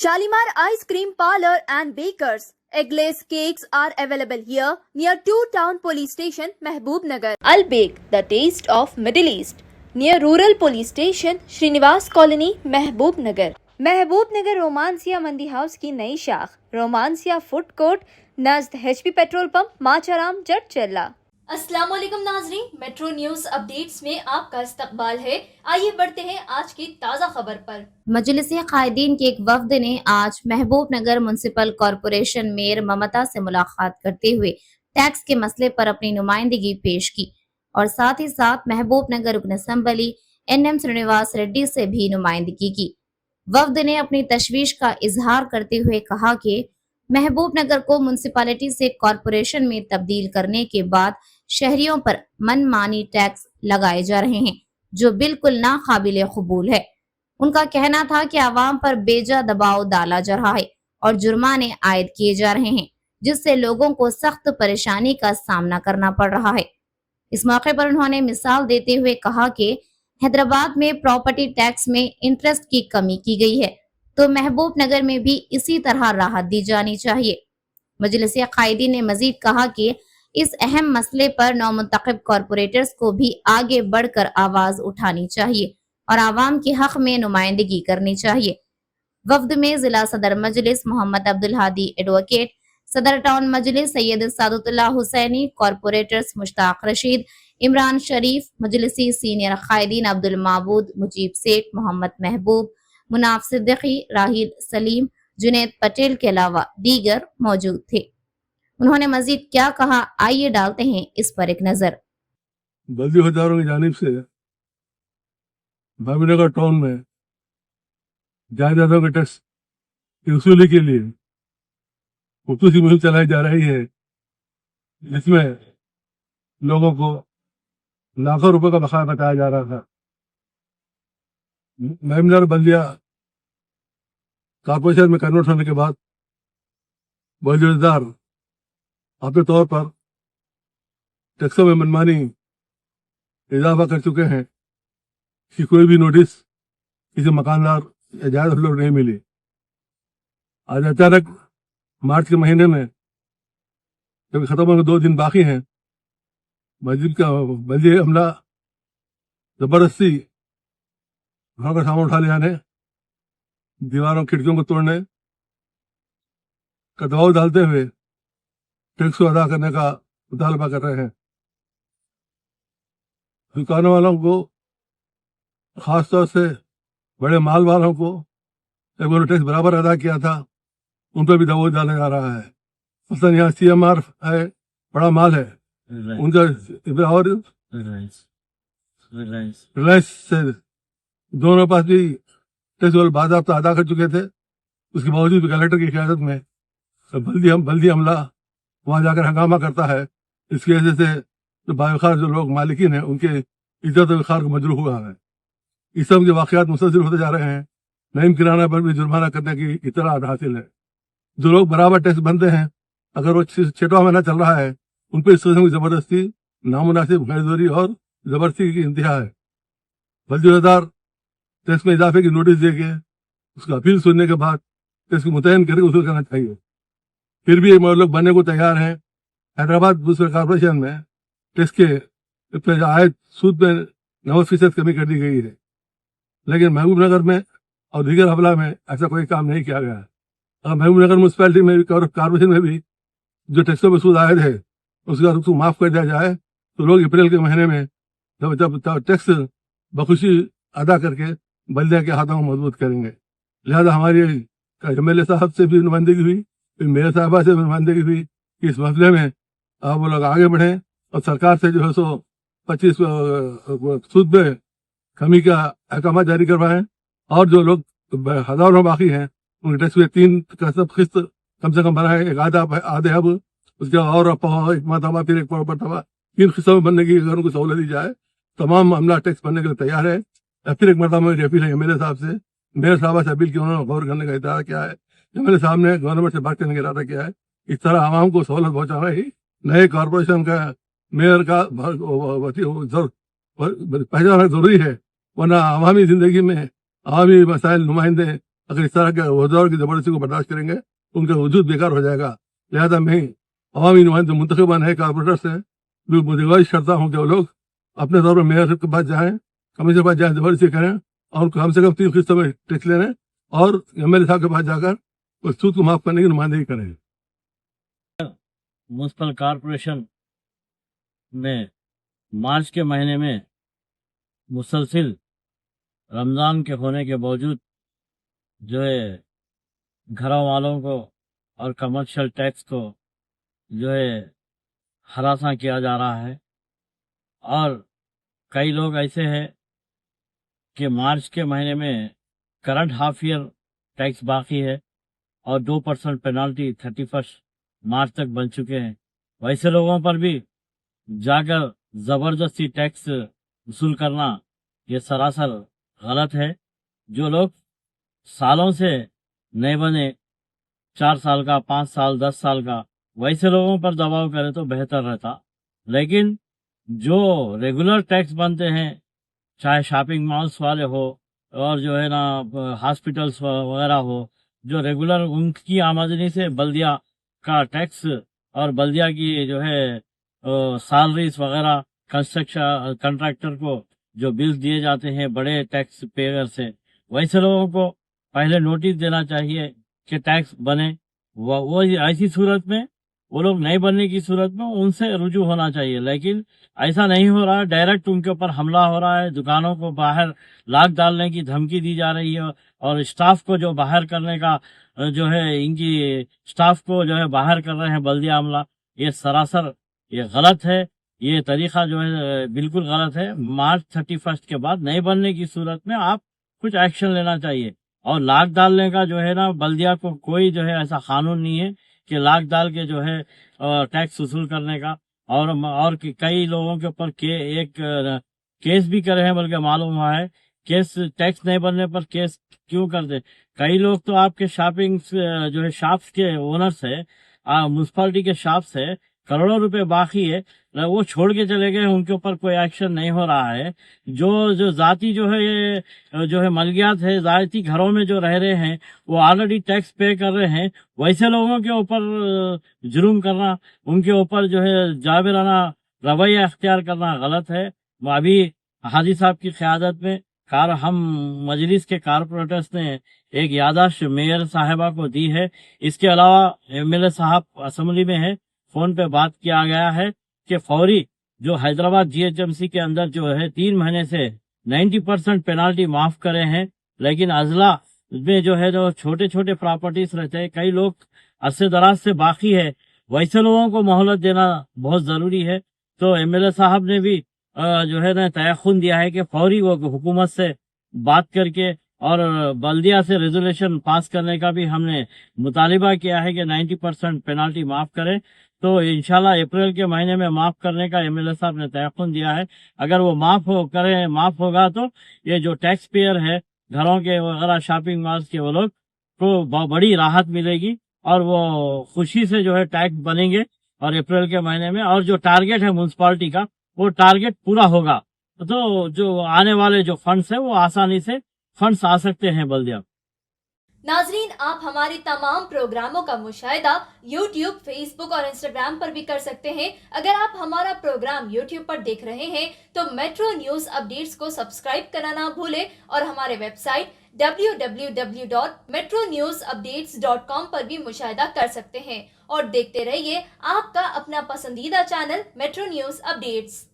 Shalimar Ice Cream Parlor and Bakers. Eggless cakes are available here near 2 Town Police Station, Mehboob Nagar. Al Bake, the taste of Middle East, near Rural Police Station, Srinivas Colony, Mehboob Nagar. महबूब नगर रोमांसिया मंदी house की नई शाख रोमांसिया food court नज़द HP petrol pump Macharam जट चल्ला। अस्सलाम वालेकुम नाजरीन, मेट्रो न्यूज अपडेट्स में आपका इस्तकबाल है। आइए बढ़ते हैं आज की ताज़ा खबर पर। मजलिस कायदीन के एक वफ्द ने आज महबूब नगर म्युनिसिपल कॉरपोरेशन मेयर ममता से मुलाकात करते हुए टैक्स के मसले पर अपनी नुमाइंदगी पेश की और साथ ही साथ महबूब नगर रुकन असम्बली NM श्रीनिवास रेड्डी से भी नुमाइंदगी की। वफ्द ने अपनी तशवीश का इजहार करते हुए कहा कि महबूब नगर को म्युनिसिपैलिटी से कॉरपोरेशन में तब्दील करने के बाद शहरियों पर मनमानी टैक्स लगाए जा रहे हैं जो बिल्कुल नाकाबिले कबूल है। उनका कहना था कि आवाम पर बेजा दबाव डाला जा रहा है और जुर्माने आयद किए जा रहे हैं जिससे लोगों को सख्त परेशानी का सामना करना पड़ रहा है। इस मौके पर उन्होंने मिसाल देते हुए कहा कि हैदराबाद में प्रॉपर्टी टैक्स में इंटरेस्ट की कमी की गई है तो महबूब नगर में भी इसी तरह राहत दी जानी चाहिए। मजलिस कायदीन ने मजीद कहा कि इस अहम मसले पर नौमुंतखब कॉरपोरेटर्स को भी आगे बढ़कर आवाज उठानी चाहिए और आवाम के हक में नुमाइंदगी करनी चाहिए। वफ्द में जिला सदर मजलिस मोहम्मद अब्दुल हादी एडवोकेट, सदर टाउन मजलिस सैयद सादुल्लाह हुसैनी, कॉरपोरेटर्स मुश्ताक रशीद, इमरान शरीफ, मजलिसी सीनियर कायदीन अब्दुल माबूद, मुजीब सेठ, मोहम्मद महबूब, मुनाफ सिद्दीकी, राहिल सलीम, जुनैद पटेल के अलावा दीगर मौजूद थे। उन्होंने मजीद क्या कहा, आइए डालते हैं इस पर एक नजर। बल्दी हजारों की जानिब से महबूबनगर टाउन में जायदादों के टैक्स की वसूली के लिए खुसूसी मुहिम चलाई जा रही है जिसमें लोगों को लाखों रुपए का बकाया बताया जा रहा था। महबूबनगर बल्दिया कॉर्पोरेशन में कन्वर्ट होने के बाद वजीरदार अपने तौर पर टैक्सों में मनमानी इजाफा कर चुके हैं कि कोई भी नोटिस किसी मकानदार या जायदाद लोग नहीं मिली। आज अचानक मार्च के महीने में जब खत्म होने 2 दिन बाकी हैं, मस्जिद का बल्दी हमला जबरदस्ती घर का सामान उठा ले जाने, दीवारों खिड़कियों को तोड़ने का दबाव डालते हुए टैक्स को अदा करने का मुतालबा कर रहे हैं। दुकानों वालों को, खासतौर से बड़े माल वालों को, जब उन्होंने टैक्स बराबर अदा किया था उन पर भी दबाव डाला जा रहा है। मसलन यहाँ CMR है, बड़ा माल है, उनका और रिलायंस से दोनों पास भी टैक्स बाज़ाब्ता अदा कर चुके थे। उसके बावजूद भी कलेक्टर की क़यादत में बल्दी हमला वहाँ जाकर हंगामा करता है। इसकी वजह से जो बावखार जो लोग मालिकीन हैं उनके इज्जत वखार को मजरूह हुआ है। इस सब के वाक़यात मुसलसिल होते जा रहे हैं। नईम किराना पर भी जुर्माना करने की इत्तला हासिल है। जो लोग बराबर टैक्स बनते हैं, अगर वो 6वां महीना चल रहा है, उन पर इस किस्म की जबरदस्ती, नामुनासिब गैरजोरी और जबरदस्ती की इंतहा है। बल्दियादार टैक्स में इजाफे की नोटिस दे के उसका अपील सुनने के बाद टैक्स को मुतयन करके वसूल करना चाहिए। फिर भी लोग बनने को तैयार हैं। हैदराबाद म्युनिसिपल कॉर्पोरेशन में टैक्स के आयद सूद में 9% कमी कर दी गई है, लेकिन महबूब नगर में और दीगर अवला में ऐसा कोई काम नहीं किया गया है। अगर महबूब नगर म्यूनसिपैलिटी में भी कॉर्पोरेशन में भी जो टैक्सों पर सूद आयद है उसका रुख माफ़ कर दिया जाए तो लोग अप्रैल के महीने में जब टैक्स बखुशी अदा करके बल्दिया के हाथों को मजबूत करेंगे। लिहाजा हमारी MLA साहब से भी नुमाइंदगी हुई, फिर मेयर साहबा से भी नुमाइंदगी हुई कि इस मसले में आप वो लोग आगे बढ़ें और सरकार से जो है 25 सूद पे कमी का अहकाम जारी करवाएं और जो लोग हजारों बाकी हैं उनके टैक्स में 3 का सब किस्त कम से कम बनाए, एक आधे अब उसके और एक मरतबा फिर एक मरतबा 3 किस्तों में बनने की अगर उनको सहूलत दी जाए, तमाम मामला टैक्स बनने के लिए तैयार है। फिर एक मरतबा मेरी अपील है MLA साहब से, मेयर साहबा से अपील की उन्होंने गौर करने का इरादा किया है। MLA साहब ने गवर्नमेंट से बात करने का इरादा किया है। इस तरह आवाम को सहूलत पहुँचाना ही नए कॉरपोरेशन का मेयर का पहचाना जरूरी है, वरना आवामी जिंदगी में आवामी मसाइल नुमाइंदे अगर इस तरह के अहदेदारों की जबरदस्ती को बर्दाश्त करेंगे तो उनका वजूद बेकार हो जाएगा। लिहाजा मैं अवामी नुमाइंदे मुंतखबान है कारपोरेटर से गुजारिश करता हूँ कि वो लोग अपने तौर पर मेयर के पास जाएं, कमिश्नर के पास जाएं, जबरदस्ती करें और कम से कम 3 किस्तों में टैक्स ले लें और एमएलए साहब के पास जाकर उस सूद को माफ करने की नुमाइंदगी करें। म्युनिसिपल कॉरपोरेशन में मार्च के महीने में मुसलसिल रमज़ान के होने के बावजूद जो है घरों वालों को और कमर्शियल टैक्स को जो है हरासा किया जा रहा है। और कई लोग ऐसे हैं कि मार्च के महीने में करंट हाफ ईयर टैक्स बाकी है और 2% पेनाल्टी 31 मार्च तक बन चुके हैं। वैसे लोगों पर भी जाकर ज़बरदस्ती टैक्स वसूल करना ये सरासर गलत है। जो लोग सालों से नहीं बने, 4 साल का, 5 साल, 10 साल का, वैसे लोगों पर दबाव करे तो बेहतर रहता। लेकिन जो रेगुलर टैक्स बनते हैं, चाहे शॉपिंग मॉल्स वाले हो और जो है ना हॉस्पिटल्स वगैरह हो, जो रेगुलर उनकी आमदनी से बल्दिया का टैक्स और बल्दिया की जो है सैलरीज वगैरह कंस्ट्रक्शन कॉन्ट्रैक्टर को जो बिल्स दिए जाते हैं बड़े टैक्स पेयर से, वैसे लोगों को पहले नोटिस देना चाहिए कि टैक्स बने। वो ऐसी सूरत में वो लोग नहीं बनने की सूरत में उनसे रुजू होना चाहिए। लेकिन ऐसा नहीं हो रहा है, डायरेक्ट उनके ऊपर हमला हो रहा है, दुकानों को बाहर लाक डालने की धमकी दी जा रही है और स्टाफ को जो बाहर करने का जो है इनकी स्टाफ को जो है बाहर कर रहे हैं बल्दिया अमला। ये सरासर ये गलत है, ये तरीका जो है बिल्कुल गलत है। मार्च 31 के बाद नहीं बनने की सूरत में आप कुछ एक्शन लेना चाहिए। और लाक डालने का जो है ना बल्दिया को कोई जो है ऐसा कानून नहीं है कि लाक डाल के जो है टैक्स वसूल करने का। और कई लोगों के ऊपर एक केस भी करे हैं, बल्कि मालूम हुआ है केस टैक्स नहीं बनने पर केस क्यों करते। कई लोग तो आपके शॉपिंग जो है शॉप्स के ओनर्स है, म्युनिसिपैलिटी के शॉप्स है, करोड़ों रुपए बाकी है, वो छोड़ के चले गए, उनके ऊपर कोई एक्शन नहीं हो रहा है। जो जाति जो है ये जो है मलगियात है, जाति घरों में जो रह रहे हैं वो ऑलरेडी टैक्स पे कर रहे हैं, वैसे लोगों के ऊपर जुर्म करना, उनके ऊपर जो है जाबिराना रवैया अख्तियार करना गलत है। अभी हाजी साहब की क़यादत में हम मजलिस के कारपोरेटर्स ने एक यादाश्त मेयर साहिबा को दी है। इसके अलावा एमएलए साहब असेंबली में है, फोन पे बात किया गया है कि फौरी जो हैदराबाद जीएचएमसी के अंदर जो है 3 महीने से 90% पेनाल्टी माफ करे हैं। लेकिन अजला में जो है जो छोटे छोटे प्रॉपर्टीज रहते हैं, कई लोग अरसे दराज से बाकी है, वैसे लोगों को मोहलत देना बहुत जरूरी है। तो एमएलए साहब ने भी जो है ना तयख्खुन दिया है कि फौरी वो हुकूमत से बात करके और बल्दिया से रेजोल्यूशन पास करने का भी हमने मुतालिबा किया है कि 90% पेनाल्टी माफ करें। तो इंशाल्लाह अप्रैल के महीने में माफ करने का एमएलए साहब ने तयख्खुन दिया है। अगर वो माफ होगा तो ये जो टैक्स पेयर है घरों के वगैरह शॉपिंग मॉल्स के, वो लोग को बड़ी राहत मिलेगी और वो खुशी से जो है टैक्स बनेंगे और अप्रैल के महीने में। और जो टारगेट है म्युनिसिपैलिटी का वो टारगेट पूरा होगा तो जो आने वाले जो फंड्स है वो आसानी से फंड्स आ सकते हैं बल्दिया। नाजरीन, आप हमारे तमाम प्रोग्रामों का मुशाहिदा YouTube, Facebook और Instagram पर भी कर सकते हैं। अगर आप हमारा प्रोग्राम YouTube पर देख रहे हैं तो मेट्रो न्यूज अपडेट्स को सब्सक्राइब करना ना भूलें और हमारे वेबसाइट www.metronewsupdates.com पर भी मुशाहिदा कर सकते हैं। और देखते रहिए आपका अपना पसंदीदा चैनल मेट्रो न्यूज अपडेट्स।